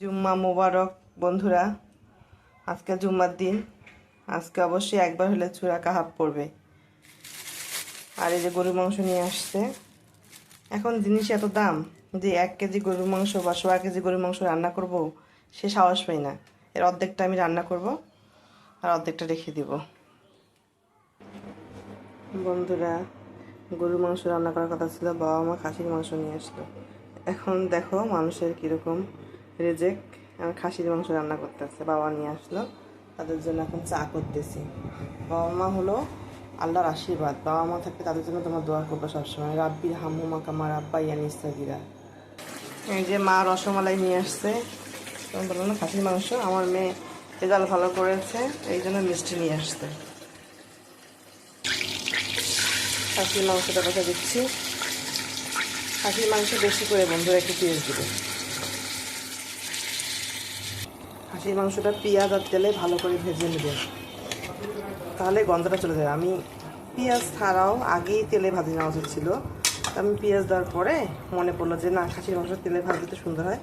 জুম্মা মোবারক বন্ধুরা। আজকে জুম্মার দিন। আজকে অবশ্যই একবার হলে চূড়া কাহাব পড়বে। আর এই যে গরুর মাংস নিয়ে আসছে। এখন জিনিস এত দাম যে 1 কেজি গরুর মাংস বা 1.5 কেজি গরুর মাংস রান্না করব, সে সাহস পাই না। এর অর্ধেকটা আমি রান্না করব আর অর্ধেকটা রেখে দিব। বন্ধুরা, গরুর মাংস রান্না করার কথা ছিল, বাবা মা খাসির মাংস নিয়ে আসলো। এখন দেখো মানুষের কীরকম রেজেক। আমি খাসির মাংস রান্না করতেছে, বাবা নিয়ে আসলো, তাদের জন্য এখন চা করতেছি। বাবা মা হলো আল্লাহর আশীর্বাদ। বাবা মা থাকলে তাদের জন্য তোমার দোয়া করবো সবসময়। রাব্বির হামহুমা কামা রাব্বায়ানি সাগীরা। এই যে মা রসমালাই নিয়ে আসছে। তুমি বললো না খাসির মাংস, আমার মেয়ে রেজাল্ট ভালো করেছে, এই জন্য মিষ্টি নিয়ে আসছে। খাসির মাংসটা রেখে দিচ্ছি। খাসির মাংস বেশি করে বন্ধুরা একটু পেঁয়াজ দেবে। খাসির মাংসটা পেঁয়াজ আর তেলে ভালো করে ভেজে নেবে, তাহলে গন্ধটা চলে যাবে। আমি পেঁয়াজ ছাড়াও আগেই তেলে ভাজি নেওয়া উচিত ছিল, আমি পেঁয়াজ দেওয়ার পরে মনে পড়লো যে না, খাসির মাংস তেলে ভাজতে সুন্দর হয়,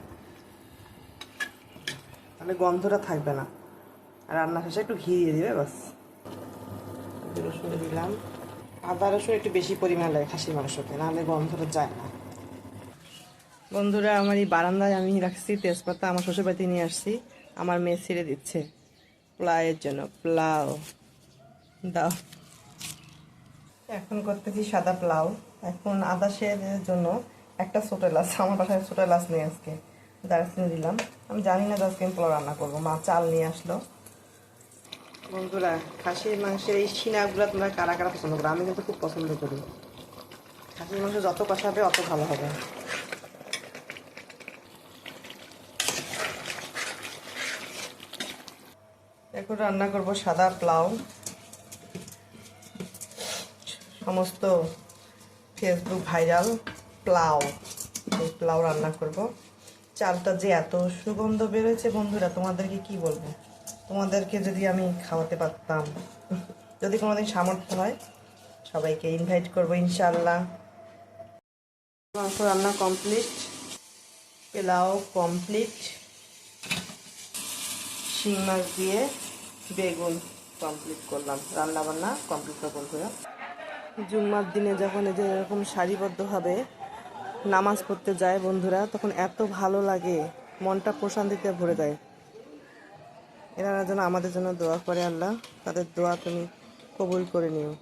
তাহলে গন্ধটা থাকবে না। আর রান্না শেষে একটু ঘি দিয়ে দেবে বাস। রসুন দিলাম, আদা রসুন একটু বেশি পরিমাণে লাগে খাসির মাংসতে, নাহলে গন্ধটা যায় না। বন্ধুরা, আমার এই বারান্দায় আমি রাখছি তেজপাতা, আমার শ্বশুরবাড়িতে নিয়ে আসছি। আমার মেয়ে ছেড়ে দিচ্ছে পোলাওয়ের জন্য। পোলাও দাও। এখন করতেছি সাদা পোলাও। এখন আদা শেয়ারের জন্য একটা ছোটো এলাচ, আমার বাসায় ছোটো এলাচ নিয়ে আজকে দারচিনি দিলাম। আমি জানি না আজকে আমি পোলাও রান্না করবো, মা চাল নিয়ে আসলো। বন্ধুরা, খাসির মাংসের এই সিনাগুলো তোমরা কারা কারা পছন্দ করো? আমি কিন্তু খুব পছন্দ করি। খাসির মাংস যত কষাবে অত ভালো হবে। এখন রান্না করব সাদা পোলাও। সমস্ত ফেসবুক ভাইরাল পোলাও, এই পোলাও রান্না করব। চালটা যে এত সুগন্ধ বেরোচ্ছে বন্ধুরা, তোমাদেরকে কি বলবো। তোমাদেরকে যদি আমি খাওয়াতে পারতাম, যদি কোনোদিন সামর্থ্য হয়, সবাইকে ইনভাইট করবো ইনশাআল্লাহ। মাংস রান্না কমপ্লিট, পোলাও কমপ্লিট, শিং মাছ দিয়ে বেগুন কমপ্লিট করলাম, রান্না বান্না কমপ্লিট করে বন্ধুরা। জুম্মার দিনে যখন এই যে এরকম সারিবদ্ধভাবে নামাজ পড়তে যায় বন্ধুরা, তখন এত ভালো লাগে, মনটা প্রশান্তিতে ভরে যায়। এরা যেন আমাদের জন্য দোয়া করে, আল্লাহ তাদের দোয়া তুমি কবুল করে নিও।